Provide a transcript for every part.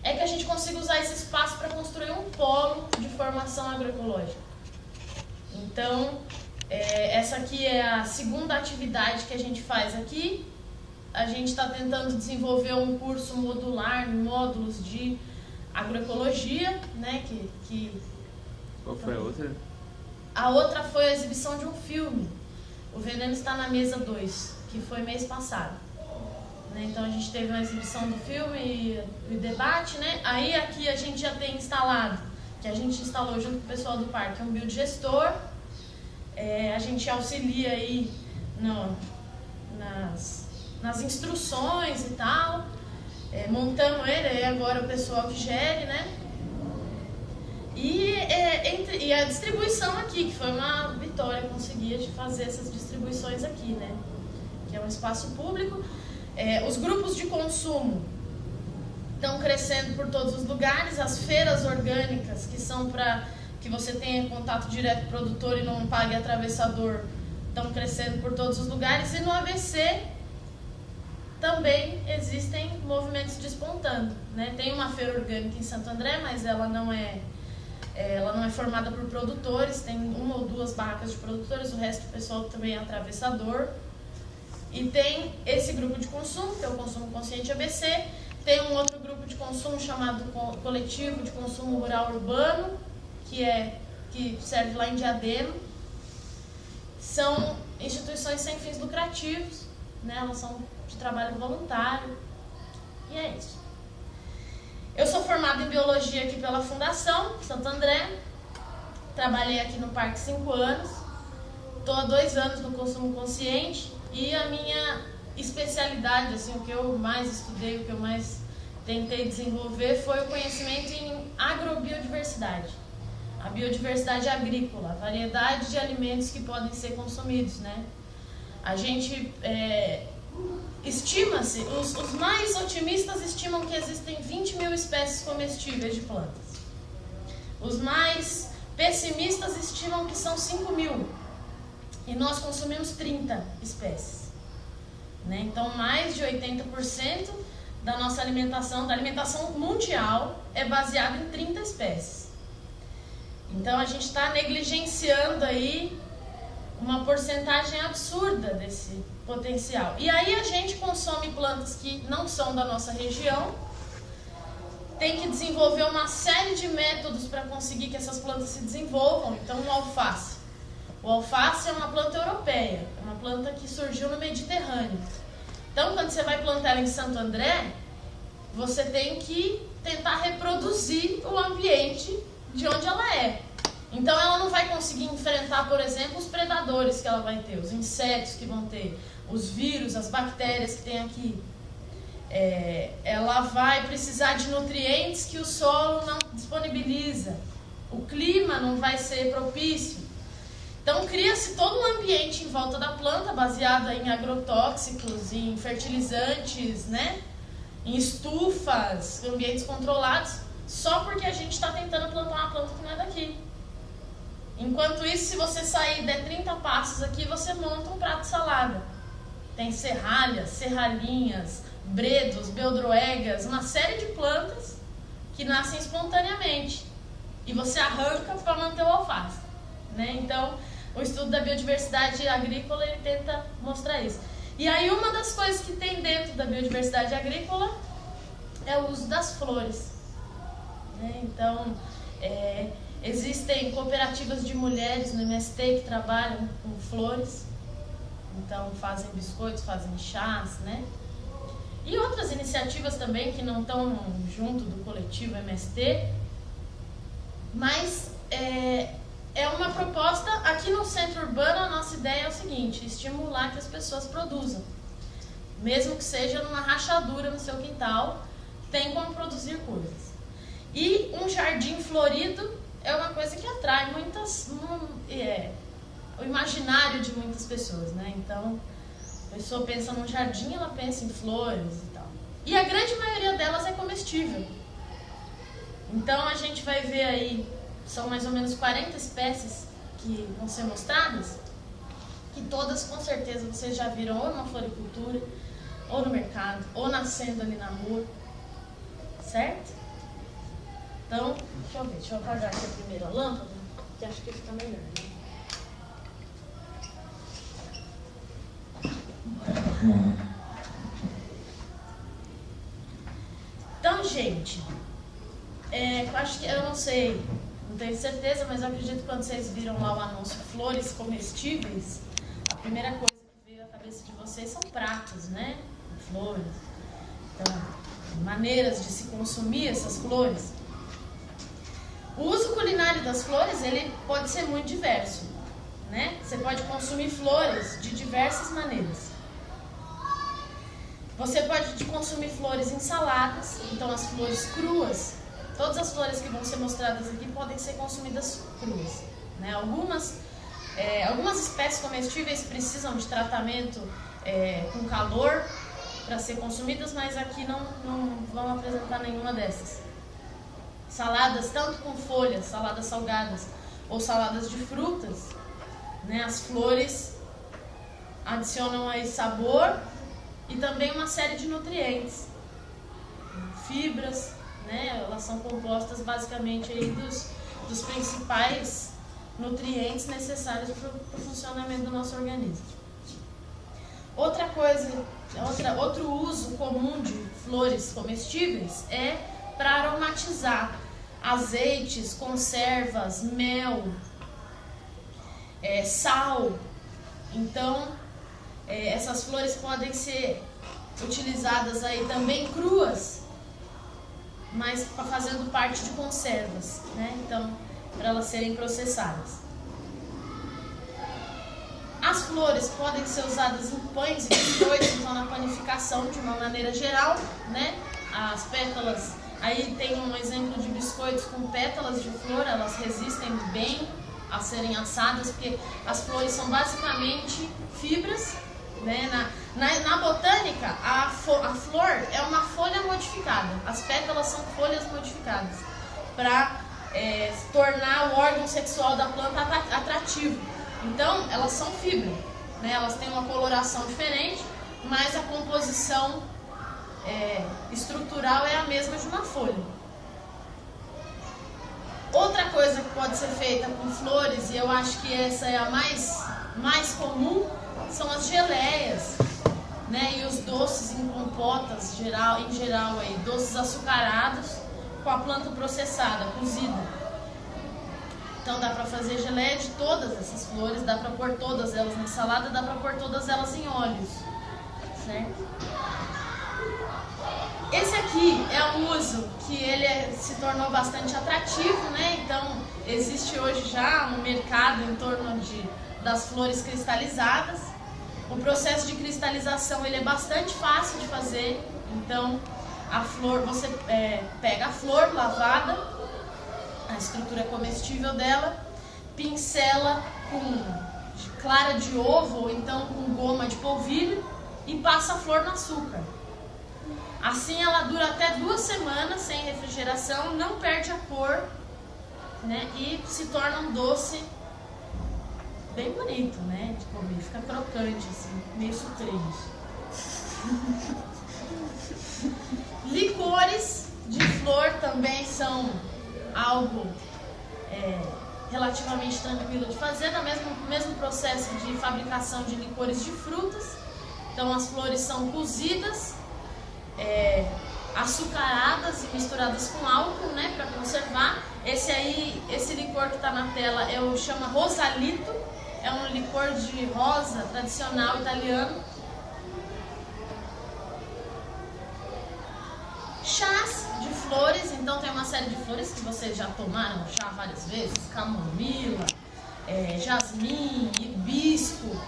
é que a gente consiga usar esse espaço para construir um polo de formação agroecológica. Então, essa aqui é a segunda atividade que a gente faz aqui. A gente está tentando desenvolver um curso modular, módulos de agroecologia, né? Qual foi a outra? A outra foi a exibição de um filme. O Veneno Está na Mesa 2, que foi mês passado. Então a gente teve uma exibição do filme e debate, né? Aí aqui a gente já tem instalado, que a gente instalou junto com o pessoal do parque, um biodigestor. A gente auxilia aí nas instruções e tal. Montamos ele, e agora o pessoal que gere, né? E a distribuição aqui, que foi uma vitória conseguir de fazer essas distribuições aqui, né? Que é um espaço público. Os grupos de consumo estão crescendo por todos os lugares. As feiras orgânicas, que são para que você tenha contato direto com o produtor e não pague atravessador, estão crescendo por todos os lugares. E no ABC também existem movimentos despontando, né? Tem uma feira orgânica em Santo André, mas ela não é formada por produtores. Tem uma ou duas barracas de produtores, o resto do pessoal também é atravessador. E tem esse grupo de consumo, que é o Consumo Consciente ABC. Tem um outro grupo de consumo chamado Coletivo de Consumo Rural Urbano, que serve lá em Diadema. São instituições sem fins lucrativos, né? Elas são de trabalho voluntário. E é isso. Eu sou formada em Biologia aqui pela Fundação Santo André. Trabalhei aqui no parque 5 anos. Estou há 2 anos no Consumo Consciente. E a minha especialidade, assim, o que eu mais estudei, o que eu mais tentei desenvolver foi o conhecimento em agrobiodiversidade. A biodiversidade agrícola, a variedade de alimentos que podem ser consumidos, né? A gente estima-se, os mais otimistas estimam que existem 20 mil espécies comestíveis de plantas. Os mais pessimistas estimam que são 5 mil. E nós consumimos 30 espécies, né? Então, mais de 80% da nossa alimentação, da alimentação mundial, é baseada em 30 espécies. Então, a gente está negligenciando aí uma porcentagem absurda desse potencial. E aí a gente consome plantas que não são da nossa região, tem que desenvolver uma série de métodos para conseguir que essas plantas se desenvolvam. Então, o alface. O alface é uma planta europeia, é uma planta que surgiu no Mediterrâneo. Então, quando você vai plantar ela em Santo André, você tem que tentar reproduzir o ambiente de onde ela é. Então, ela não vai conseguir enfrentar, por exemplo, os predadores que ela vai ter, os insetos que vão ter, os vírus, as bactérias que tem aqui. Ela vai precisar de nutrientes que o solo não disponibiliza. O clima não vai ser propício. Então, cria-se todo um ambiente em volta da planta, baseado em agrotóxicos, em fertilizantes, né? Em estufas, ambientes controlados, só porque a gente está tentando plantar uma planta que não é daqui. Enquanto isso, se você sair e der 30 passos aqui, você monta um prato de salada. Tem serralhas, serralhinhas, bredos, beldroegas, uma série de plantas que nascem espontaneamente. E você arranca para manter o alface, né? Então, o estudo da biodiversidade agrícola, ele tenta mostrar isso. E aí, uma das coisas que tem dentro da biodiversidade agrícola é o uso das flores, né? Então, existem cooperativas de mulheres no MST que trabalham com flores. Então, fazem biscoitos, fazem chás, né? E outras iniciativas também que não estão junto do coletivo MST. Mas é uma proposta. Aqui no centro urbano, a nossa ideia é o seguinte: estimular que as pessoas produzam. Mesmo que seja numa rachadura no seu quintal, tem como produzir coisas. E um jardim florido é uma coisa que atrai o imaginário de muitas pessoas, né? Então, a pessoa pensa num jardim, ela pensa em flores e tal. E a grande maioria delas é comestível. Então, a gente vai ver aí, são mais ou menos 40 espécies que vão ser mostradas, que todas, com certeza, vocês já viram ou numa floricultura, ou no mercado, ou nascendo ali na rua, certo? deixa eu apagar aqui a primeira lâmpada, que acho que fica melhor, né? Então, gente, eu acho que, eu não sei, não tenho certeza, mas eu acredito que quando vocês viram lá o anúncio flores comestíveis, a primeira coisa que veio à cabeça de vocês são pratos, né? Flores. Então, maneiras de se consumir essas flores. O uso culinário das flores, ele pode ser muito diverso, né? Você pode consumir flores de diversas maneiras. Você pode consumir flores em saladas, então as flores cruas, todas as flores que vão ser mostradas aqui podem ser consumidas cruas, né? Algumas espécies comestíveis precisam de tratamento com calor para ser consumidas, mas aqui não vão apresentar nenhuma dessas. Saladas, tanto com folhas, saladas salgadas ou saladas de frutas, né? As flores adicionam aí sabor e também uma série de nutrientes, fibras, né? Elas são compostas basicamente aí dos principais nutrientes necessários para o funcionamento do nosso organismo. Outro uso comum de flores comestíveis é para aromatizar azeites, conservas, mel, sal. Então, essas flores podem ser utilizadas aí também cruas, mas fazendo parte de conservas, né? Então, para elas serem processadas. As flores podem ser usadas em pães e biscoitos, então na panificação de uma maneira geral, né? As pétalas, aí tem um exemplo de biscoitos com pétalas de flor, elas resistem bem a serem assadas, porque as flores são basicamente fibras, né? Na botânica, a flor é uma folha modificada, as pétalas são folhas modificadas, para tornar o órgão sexual da planta atrativo. Então, elas são fibra, né? Elas têm uma coloração diferente, mas a composição estrutural é a mesma de uma folha. Outra coisa que pode ser feita com flores, e eu acho que essa é a mais comum, são as geleias, né? E os doces em compotas, em geral, aí, doces açucarados com a planta processada, cozida. Então dá para fazer geleia de todas essas flores, dá para pôr todas elas na salada, dá para pôr todas elas em óleos, certo? Esse aqui é um uso que ele se tornou bastante atrativo, né? Então existe hoje já um mercado em torno das flores cristalizadas. O processo de cristalização ele é bastante fácil de fazer. Então a flor, você pega a flor lavada, a estrutura comestível dela, pincela com clara de ovo ou então com goma de polvilho e passa a flor no açúcar. Assim ela dura até 2 semanas sem refrigeração, não perde a cor, né? E se torna um doce bem bonito, né? De comer, fica crocante assim, meio sucrilhos. Licores de flor também são algo relativamente tranquilo de fazer, no mesmo processo de fabricação de licores de frutas. Então as flores são cozidas, açucaradas e misturadas com álcool, né, para conservar. Esse licor que está na tela chama Rosalito, é um licor de rosa tradicional italiano. Chás de flores, então tem uma série de flores que vocês já tomaram chá várias vezes, camomila, jasmim, hibisco.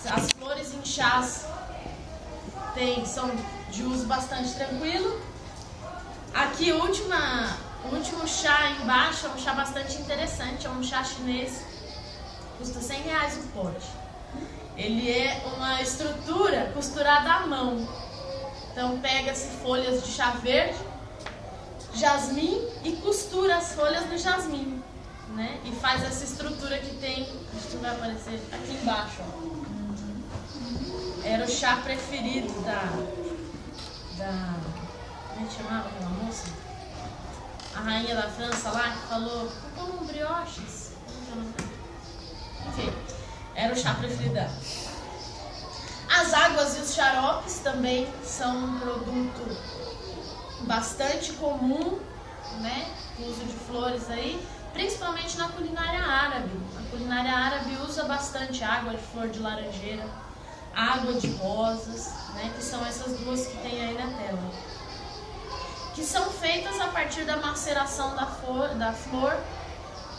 As flores em chás são de uso bastante tranquilo. Aqui o último chá embaixo é um chá bastante interessante, é um chá chinês, custa R$100 o pote. Ele é uma estrutura costurada à mão. Então pega-se folhas de chá verde, jasmim e costura as folhas do jasmim, né? E faz essa estrutura que tem, acho que vai aparecer aqui embaixo, ó. Era o chá preferido da como é que chamava aquela moça? a rainha da França lá, que falou, como brioches. Enfim, era o chá preferido dela. As águas e os xaropes também são um produto bastante comum, né? O uso de flores aí, principalmente na culinária árabe. A culinária árabe usa bastante água de flor de laranjeira, água de rosas, né? Que são essas duas que tem aí na tela. Que são feitas a partir da maceração da flor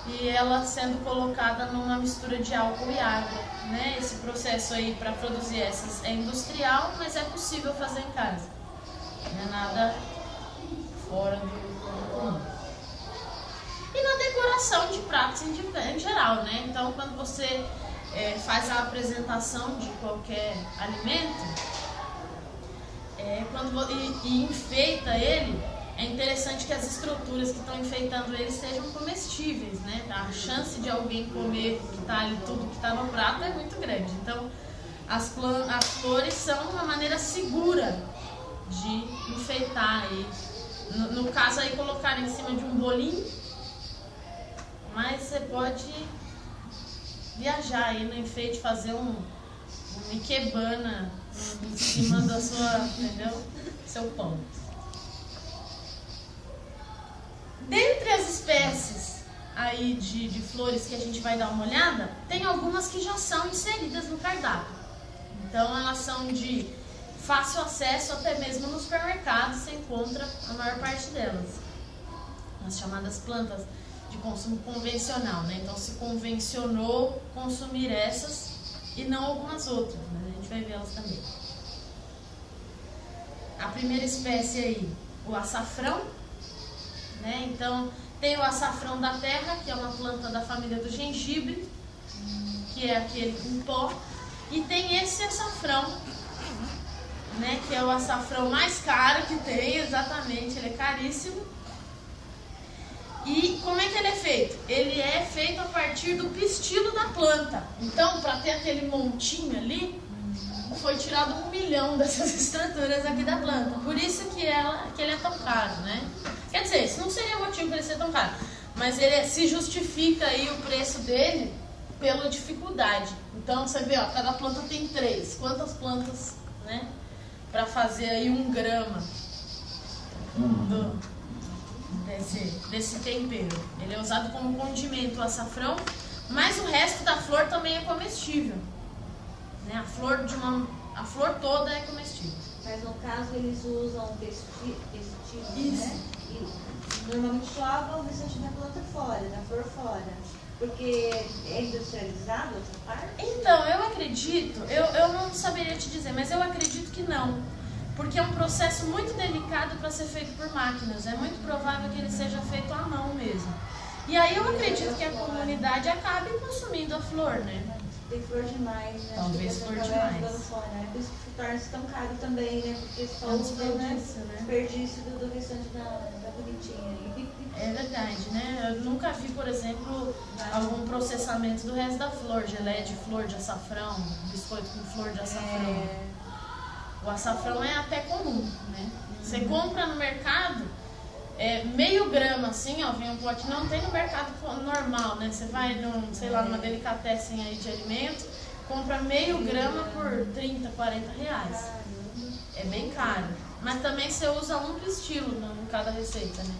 e ela sendo colocada numa mistura de álcool e água, né? Esse processo aí para produzir essas é industrial, mas é possível fazer em casa. Não é nada fora do comum. E na decoração de pratos em geral, né? Então, quando você faz a apresentação de qualquer alimento e enfeita ele, é interessante que as estruturas que estão enfeitando ele sejam comestíveis, né? A chance de alguém comer o que está ali, tudo que está no prato é muito grande. Então, as flores são uma maneira segura de enfeitar aí. No caso aí, colocar em cima de um bolinho, mas você pode viajar aí no enfeite, fazer um ikebana em cima da sua, entendeu? Seu pão. Dentre as espécies aí de flores que a gente vai dar uma olhada, tem algumas que já são inseridas no cardápio. Então elas são de fácil acesso, até mesmo no supermercado você encontra a maior parte delas. As chamadas plantas de consumo convencional, né? Então se convencionou consumir essas e não algumas outras, né? A gente vai ver elas também. A primeira espécie aí, o açafrão, né? Então tem o açafrão da terra, que é uma planta da família do gengibre, que é aquele em pó, e tem esse açafrão, né? Que é o açafrão mais caro que tem, exatamente, ele é caríssimo. E como é que ele é feito? Ele é feito a partir do pistilo da planta. Então, para ter aquele montinho ali, foi tirado 1 milhão dessas estruturas aqui da planta. Por isso que ele é tão caro, né? Quer dizer, isso não seria motivo para ele ser tão caro. Mas ele se justifica aí o preço dele pela dificuldade. Então, você vê, ó, cada planta tem 3. Quantas plantas, né? Para fazer aí 1 grama desse tempero. Ele é usado como condimento, o açafrão, mas o resto da flor também é comestível, né? A flor toda é comestível. Mas no caso eles usam pesticidas, né? E normalmente jogam o restante da planta fora, da flor fora. Porque é industrializado essa parte? Então, eu acredito, eu não saberia te dizer, mas eu acredito que não. Porque é um processo muito delicado para ser feito por máquinas. É muito provável que ele seja feito à mão mesmo. E aí eu acredito que a comunidade acabe consumindo a flor, né? Tem flor demais, né? Talvez flor demais. É por isso que torna-se tão caro também, né? Porque só usa, né? Desperdício do restante da bonitinha. É verdade, né? Eu nunca vi, por exemplo, algum processamento do resto da flor. Geleia de flor de açafrão, biscoito com flor de açafrão. O açafrão é até comum, né? Você compra no mercado, meio grama assim, ó, vem um pote, não tem no mercado normal, né? Você vai numa delicatessen aí de alimento, compra meio grama por 30, 40 reais. É bem caro. Mas também você usa um pistilo em cada receita, né?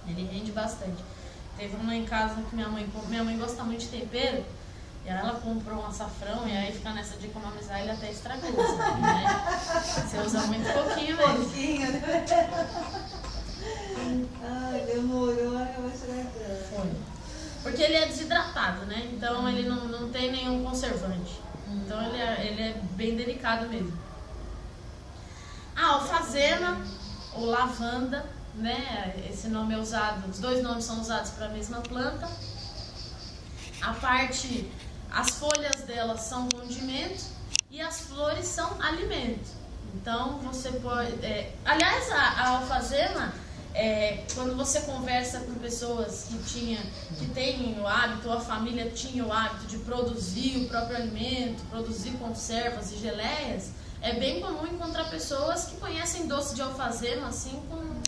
Ele rende bastante. Teve uma em casa que minha mãe gosta muito de tempero. E aí ela comprou um açafrão e aí fica nessa de economizar, ele até estragou, sabe, né? Você usa muito pouquinho mesmo. Pouquinho, né? Ai, demorou, eu vou estragando. Foi. Porque ele é desidratado, né? Então ele não tem nenhum conservante. Então ele é bem delicado mesmo. A alfazema ou lavanda, né? Esse nome é usado, os dois nomes são usados para a mesma planta. As folhas delas são condimento e as flores são alimento. Então você pode... aliás, a alfazema, quando você conversa com pessoas que têm o hábito, ou a família tinha o hábito de produzir o próprio alimento, produzir conservas e geleias, é bem comum encontrar pessoas que conhecem doce de alfazema assim com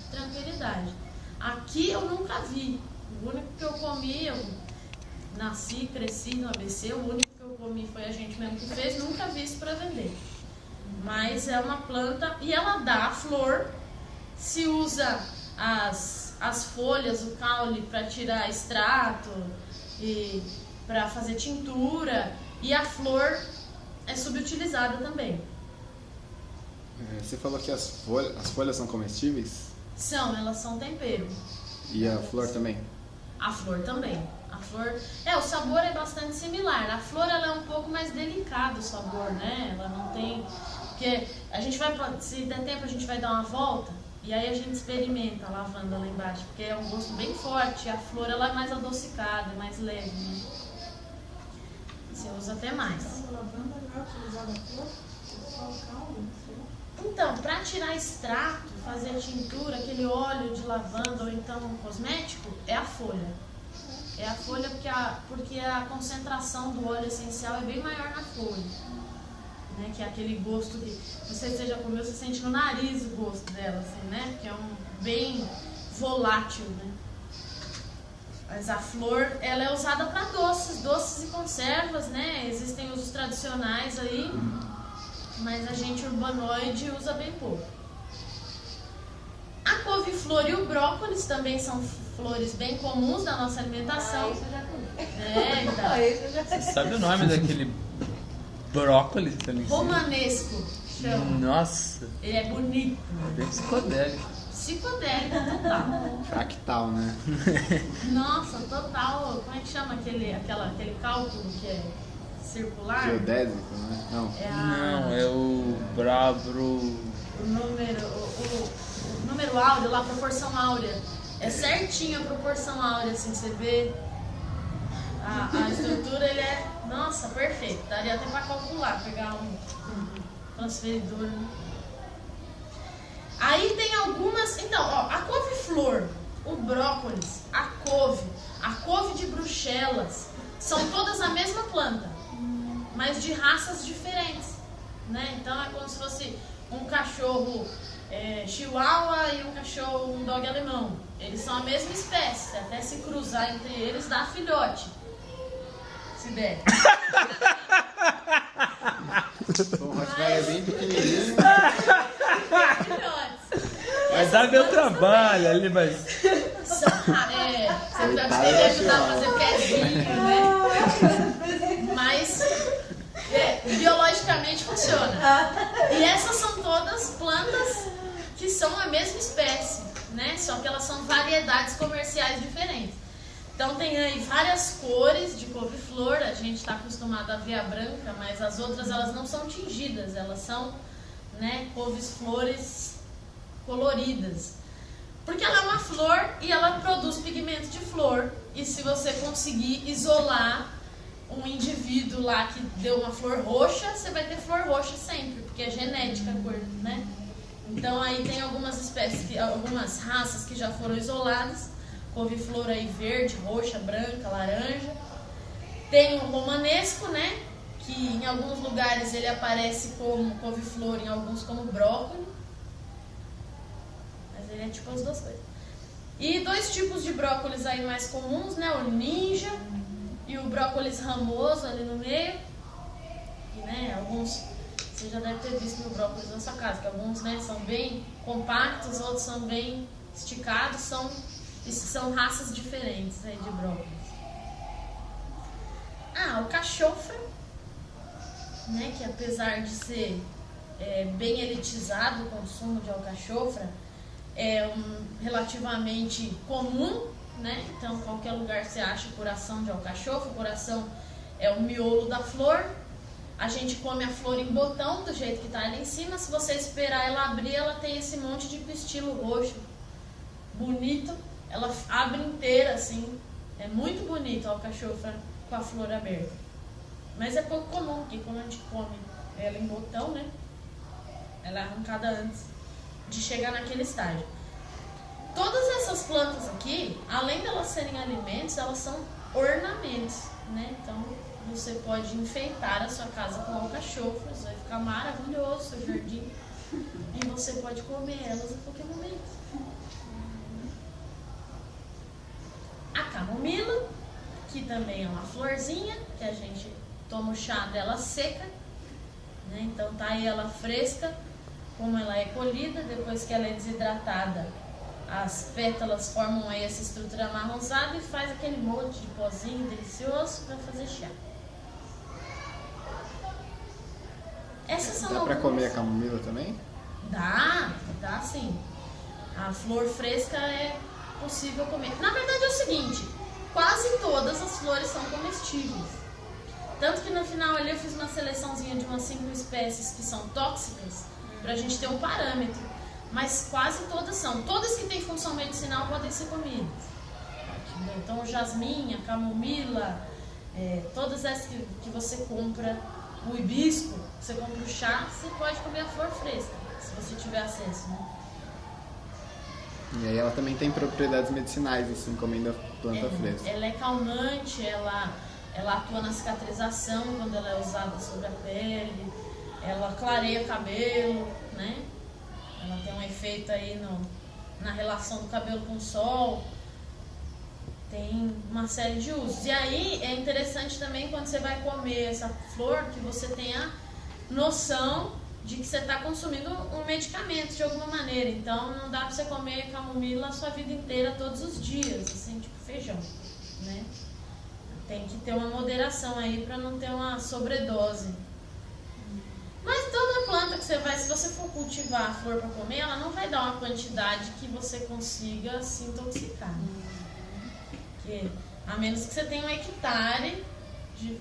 tranquilidade. Aqui eu nunca vi. O único que eu comi, eu nasci, cresci no ABC, o único que eu comi foi a gente mesmo que fez, nunca vi isso para vender. Mas é uma planta e ela dá flor, se usa as folhas, o caule para tirar extrato e para fazer tintura, e a flor é subutilizada também. Você falou que as folhas são comestíveis? Elas são tempero. E a flor também? A flor também. A flor, o sabor é bastante similar. A flor ela é um pouco mais delicado o sabor, né? Ela não tem, porque a gente vai, se der tempo a gente vai dar uma volta e aí a gente experimenta a lavanda lá embaixo, porque é um gosto bem forte. A flor ela é mais adocicada, é mais leve, né? Você usa até mais. A lavanda é utilizada a flor? Só o caldo? Então, para tirar extrato, fazer tintura, aquele óleo de lavanda ou então um cosmético, é a folha. É a folha porque a concentração do óleo essencial é bem maior na folha. Né? Que é aquele gosto que você já comeu, você sente no nariz o gosto dela, assim, né? Que é bem volátil, né? Mas a flor, ela é usada para doces e conservas, né? Existem usos tradicionais aí, mas a gente urbanoide usa bem pouco. A couve-flor e o brócolis também são flores bem comuns da nossa alimentação. Isso eu já comi. Então. Isso eu já Você sabe o nome daquele brócolis? Romanesco chama. Nossa, Ele é bonito. bem psicodélico. Psicodélico total. Fractal, né? Nossa, total. Como é que chama aquele cálculo que é circular? Geodésico, né? Não. Não, é o Brabro. O número áureo lá, a proporção áurea. É certinho a proporção áurea, assim, você vê. A estrutura, ele é, nossa, perfeito. Daria até pra calcular, pegar um transferidor, né? Aí tem algumas, então, ó, a couve-flor, o brócolis, a couve de Bruxelas, são todas a mesma planta, mas de raças diferentes, né? Então é como se fosse um cachorro chihuahua e um dog alemão. Eles são a mesma espécie, até se cruzar entre eles dá filhote, se der. O Rottweiler é bem pequenininho. Vai dar meu trabalho ali, mas. Você deve ajudar a fazer pezinho, né? Mas biologicamente funciona. E essas são todas plantas que são a mesma espécie, né? Só que elas são variedades comerciais diferentes. Então tem aí várias cores de couve-flor, a gente está acostumado a ver a branca, mas as outras elas não são tingidas, elas são, né, couves-flores coloridas. Porque ela é uma flor e ela produz pigmento de flor. E se você conseguir isolar um indivíduo lá que deu uma flor roxa, você vai ter flor roxa sempre, porque é genética a cor, né? Então aí tem algumas espécies, algumas raças que já foram isoladas. Couve-flor aí verde, roxa, branca, laranja. Tem o romanesco, né? Que em alguns lugares ele aparece como couve-flor, em alguns como brócolis. Mas ele é tipo as duas coisas. E dois tipos de brócolis aí mais comuns, né? O ninja e o brócolis ramoso ali no meio. E, né, alguns, você já deve ter visto no brócolis na sua casa, que alguns, né, são bem compactos, outros são bem esticados, são raças diferentes aí de brócolis. O cachofra, né, que apesar de ser bem elitizado o consumo de alcachofra, é relativamente comum, né? Então qualquer lugar você acha coração de alcachofra. O coração é o miolo da flor. A gente come a flor em botão, do jeito que está ali em cima. Se você esperar ela abrir, ela tem esse monte de pistilo roxo, bonito. Ela abre inteira assim. É muito bonito a alcachofra com a flor aberta. Mas é pouco comum, porque quando a gente come ela em botão, né? Ela é arrancada antes de chegar naquele estágio. Todas essas plantas aqui, além de elas serem alimentos, elas são ornamentos, né? Então você pode enfeitar a sua casa com alcachofras, vai ficar maravilhoso o seu jardim. E você pode comer elas a qualquer momento. também uma florzinha, que a gente toma o chá dela seca, né? Então tá aí ela fresca, como ela é colhida, depois que ela é desidratada, as pétalas formam aí essa estrutura amarronzada e faz aquele monte de pozinho delicioso para fazer chá. Essas são Dá pra comer a camomila também? Dá sim. A flor fresca é possível comer. Na verdade é o seguinte, quase todas as flores são comestíveis. Tanto que no final ali eu fiz uma seleçãozinha de umas 5 espécies que são tóxicas, pra gente ter um parâmetro. Mas quase todas são. Todas que têm função medicinal podem ser comidas. Então o jasmim, a camomila, todas essas que você compra, o hibisco, você compra o chá, você pode comer a flor fresca, se você tiver acesso, né? E aí ela também tem propriedades medicinais, assim, comendo a planta fresca. Ela é calmante, ela atua na cicatrização quando ela é usada sobre a pele, ela clareia o cabelo, né? Ela tem um efeito aí na relação do cabelo com o sol. Tem uma série de usos. E aí é interessante também quando você vai comer essa flor que você tenha noção de que você está consumindo um medicamento de alguma maneira. Então não dá para você comer camomila a sua vida inteira, todos os dias, assim, tipo feijão, né? Tem que ter uma moderação aí para não ter uma sobredose. Mas toda planta que você vai, se você for cultivar a flor para comer, ela não vai dar uma quantidade que você consiga se intoxicar. Porque, a menos que você tenha um hectare de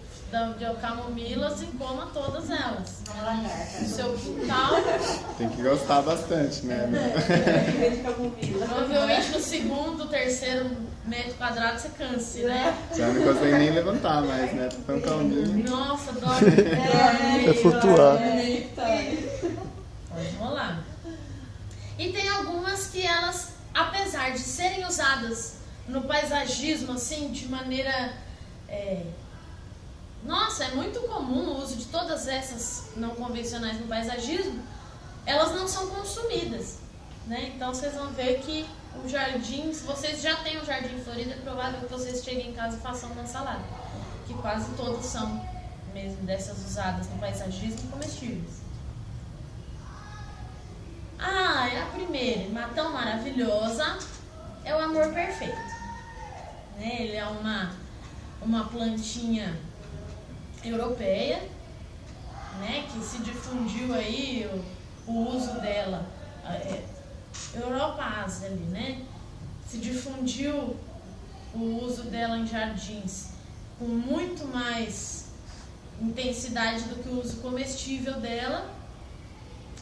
camomilas e coma todas elas. No seu quintal. Tem que gostar bastante, né? Provavelmente no segundo, terceiro metro quadrado você canse, né? Já não consegue nem levantar mais, né? Tô tão calminho. Nossa, dorme. É flutuar. Pode rolar. E tem algumas que elas, apesar de serem usadas no paisagismo, assim, de maneira... Nossa, é muito comum o uso de todas essas não convencionais no paisagismo, elas não são consumidas, né? Então vocês vão ver que o jardim, se vocês já têm um jardim florido, é provável que vocês cheguem em casa e façam uma salada, que quase todas são mesmo dessas usadas no paisagismo comestíveis. É a primeira, uma tão maravilhosa, é o amor perfeito, né? Ele é uma plantinha europeia, né, que se difundiu aí o uso dela, Europa, Ásia ali, né, se difundiu o uso dela em jardins com muito mais intensidade do que o uso comestível dela,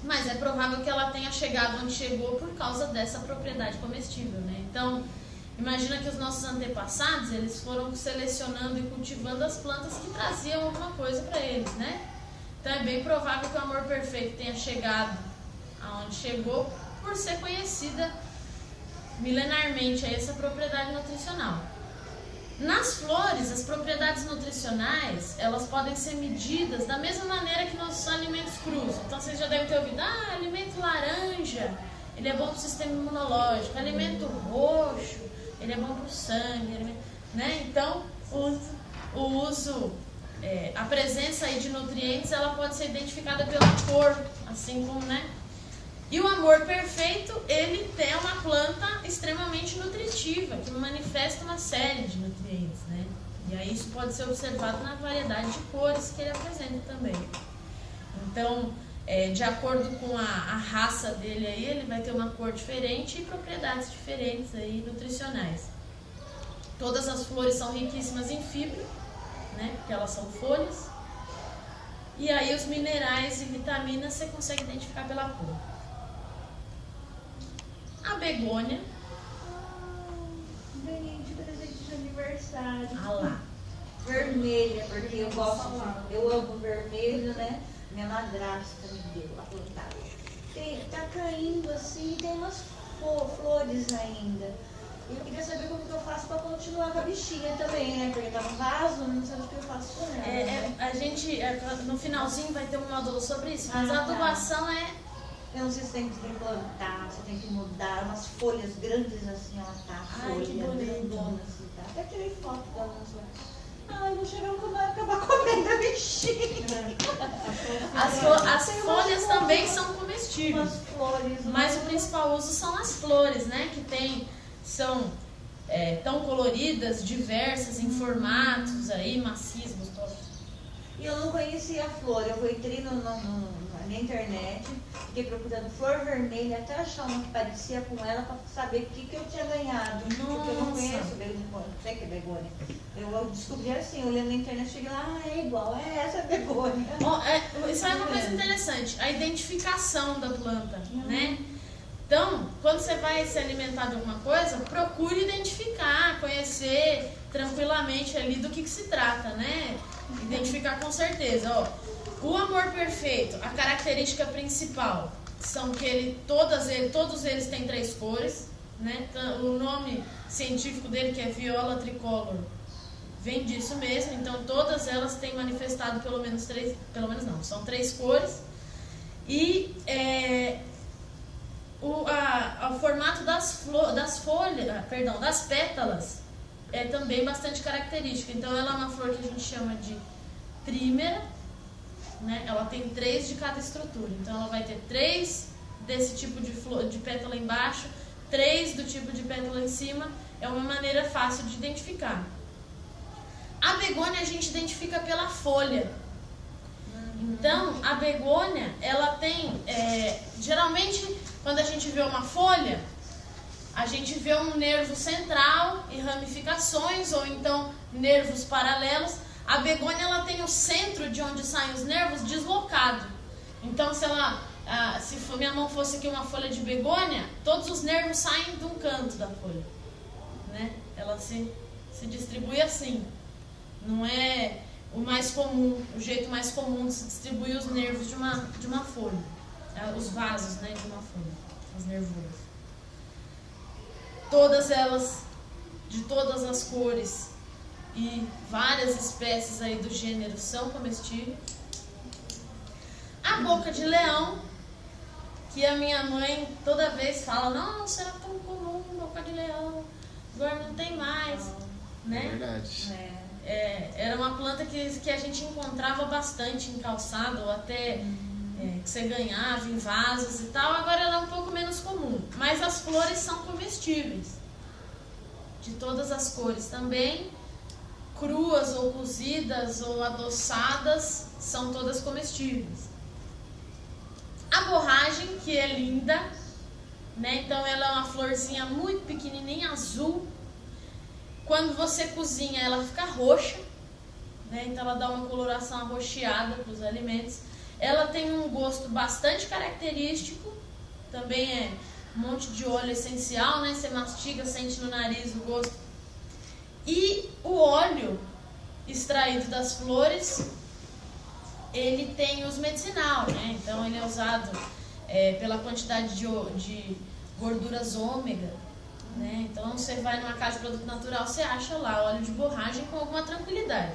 mas é provável que ela tenha chegado onde chegou por causa dessa propriedade comestível, né? Então, imagina que os nossos antepassados, eles foram selecionando e cultivando as plantas que traziam alguma coisa para eles, né? Então é bem provável que o amor perfeito tenha chegado aonde chegou por ser conhecida milenarmente essa propriedade nutricional. Nas flores, as propriedades nutricionais, elas podem ser medidas da mesma maneira que nos alimentos crus. Então vocês já devem ter ouvido, alimento laranja, ele é bom para o sistema imunológico, alimento roxo, ele é bom para o sangue, né? Então, a presença aí de nutrientes, ela pode ser identificada pela cor, assim como, né? E o amor perfeito, ele é uma planta extremamente nutritiva, que manifesta uma série de nutrientes, né? E aí isso pode ser observado na variedade de cores que ele apresenta também. Então, de acordo com a raça dele aí, ele vai ter uma cor diferente e propriedades diferentes aí nutricionais. Todas as flores são riquíssimas em fibra, né? Porque elas são folhas. E aí os minerais e vitaminas você consegue identificar pela cor. A begônia. Ganhei de presente de aniversário. Lá. Vermelha, porque eu amo vermelho, né? Minha madrasta me deu a plantada. Tá caindo assim, tem umas flores ainda. E eu queria saber como que eu faço pra continuar com a bichinha também, né? Porque tá no vaso, não sei o que eu faço com ela. Né? A gente, no finalzinho vai ter um módulo sobre isso, mas a adubação Eu não sei se tem que replantar, se tem que mudar, umas folhas grandes assim, ela tá, folha grandona assim, tá? Até tirei foto dela no Ai, vou chegar com vai acabar comendo a bichinha. As folhas também são comestíveis. Umas flores. Mas o principal uso são as flores, né? Que são tão coloridas, diversas, em formatos aí, macios, gostosos. E eu não conhecia a flor. Eu entrei na internet, fiquei procurando flor vermelha até achar uma que parecia com ela para saber o que eu tinha ganhado. Porque eu não conheço begônia, não sei que é begônia. Eu descobri assim, olhando na internet, cheguei lá, é igual, é essa begônia. Isso é uma coisa interessante, a identificação da planta, né? Então, quando você vai se alimentar de alguma coisa, procure identificar, conhecer tranquilamente ali do que se trata, né? Identificar com certeza, ó. O amor perfeito, a característica principal, são que todos eles têm 3 cores, né? O nome científico dele, que é Viola tricolor, vem disso mesmo. Então todas elas têm manifestado são 3 cores. E o formato das pétalas é também bastante característico. Então ela é uma flor que a gente chama de trímera, né? Ela tem 3 de cada estrutura. Então ela vai ter 3 desse tipo de pétala embaixo, 3 do tipo de pétala em cima. É uma maneira fácil de identificar. A begônia a gente identifica pela folha. Então, a begônia, ela tem, geralmente, quando a gente vê uma folha, a gente vê um nervo central e ramificações, ou então nervos paralelos. A begônia, ela tem o centro de onde saem os nervos deslocado. Então, se minha mão fosse aqui uma folha de begônia, todos os nervos saem de um canto da folha, né? Ela se distribui assim. Não é o jeito mais comum de se distribuir os nervos de uma folha. Os vasos, né, de uma folha, as nervuras. Todas elas, de todas as cores e várias espécies aí do gênero são comestíveis. A boca de leão, que a minha mãe toda vez fala, nossa, era tão comum, boca de leão, agora não tem mais, né? É verdade. Era uma planta que a gente encontrava bastante em calçado, ou até que você ganhava em vasos e tal. Agora ela é um pouco menos comum, mas as flores são comestíveis, de todas as cores também, cruas ou cozidas ou adoçadas, são todas comestíveis. A borragem, que é linda, né? Então ela é uma florzinha muito pequenininha, azul. Quando você cozinha, ela fica roxa, né? Então ela dá uma coloração arroxeada para os alimentos. Ela tem um gosto bastante característico, também é um monte de óleo essencial, né? Você mastiga, sente no nariz o gosto. E o óleo extraído das flores, ele tem uso medicinal, né? Então ele é usado pela quantidade de gorduras ômega, né? Então você vai numa casa de produto natural, você acha lá óleo de borragem com alguma tranquilidade.